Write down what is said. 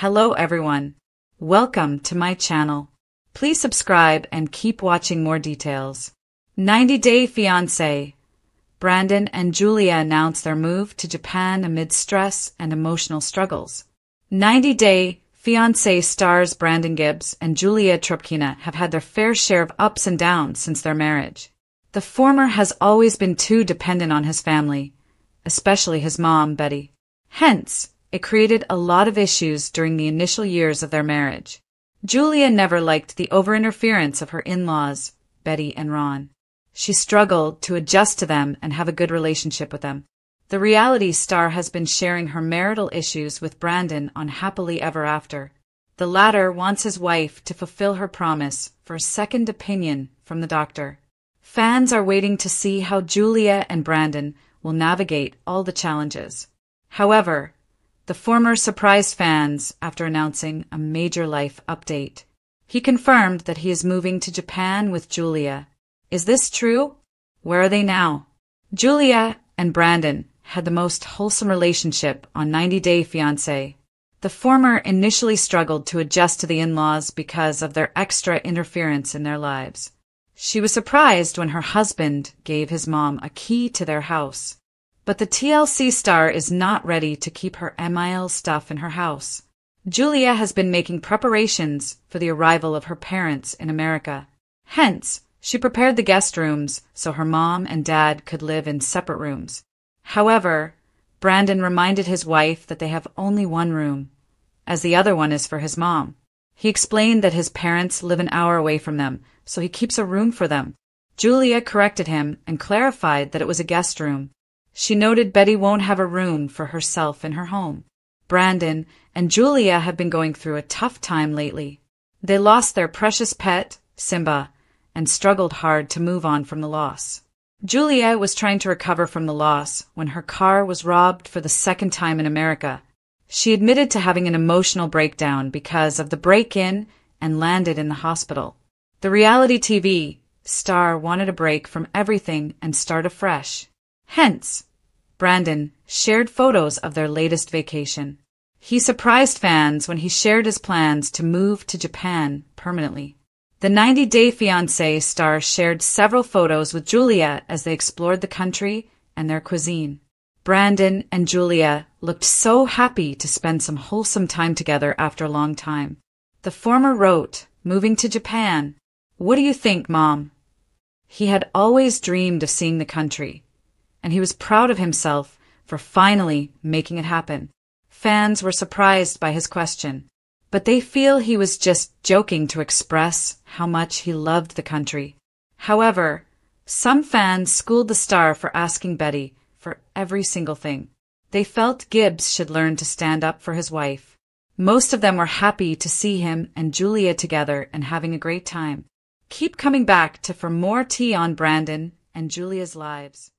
Hello everyone. Welcome to my channel. Please subscribe and keep watching more details. 90 Day Fiancé. Brandon and Julia announce their move to Japan amid stress and emotional struggles. 90 Day Fiancé stars Brandon Gibbs and Julia Trupkina have had their fair share of ups and downs since their marriage. The former has always been too dependent on his family, especially his mom, Betty. Hence, it created a lot of issues during the initial years of their marriage. Julia never liked the over-interference of her in-laws, Betty and Ron. She struggled to adjust to them and have a good relationship with them. The reality star has been sharing her marital issues with Brandon on Happily Ever After. The latter wants his wife to fulfill her promise for a second opinion from the doctor. Fans are waiting to see how Julia and Brandon will navigate all the challenges. However, the former surprised fans after announcing a major life update. He confirmed that he is moving to Japan with Julia. Is this true? Where are they now? Julia and Brandon had the most wholesome relationship on 90 Day Fiancé. The former initially struggled to adjust to the in-laws because of their extra interference in their lives. She was surprised when her husband gave his mom a key to their house. But the TLC star is not ready to keep her MIL stuff in her house. Julia has been making preparations for the arrival of her parents in America. Hence, she prepared the guest rooms so her mom and dad could live in separate rooms. However, Brandon reminded his wife that they have only one room, as the other one is for his mom. He explained that his parents live an hour away from them, so he keeps a room for them. Julia corrected him and clarified that it was a guest room. She noted Betty won't have a room for herself in her home. Brandon and Julia have been going through a tough time lately. They lost their precious pet, Simba, and struggled hard to move on from the loss. Julia was trying to recover from the loss when her car was robbed for the second time in America. She admitted to having an emotional breakdown because of the break-in and landed in the hospital. The reality TV star wanted a break from everything and start afresh. Hence, Brandon shared photos of their latest vacation. He surprised fans when he shared his plans to move to Japan permanently. The 90 Day Fiancé star shared several photos with Julia as they explored the country and their cuisine. Brandon and Julia looked so happy to spend some wholesome time together after a long time. The former wrote, "Moving to Japan. What do you think, Mom?" He had always dreamed of seeing the country, and he was proud of himself for finally making it happen. Fans were surprised by his question, but they feel he was just joking to express how much he loved the country. However, some fans schooled the star for asking Betty for every single thing. They felt Gibbs should learn to stand up for his wife. Most of them were happy to see him and Julia together and having a great time. Keep coming back for more tea on Brandon and Julia's lives.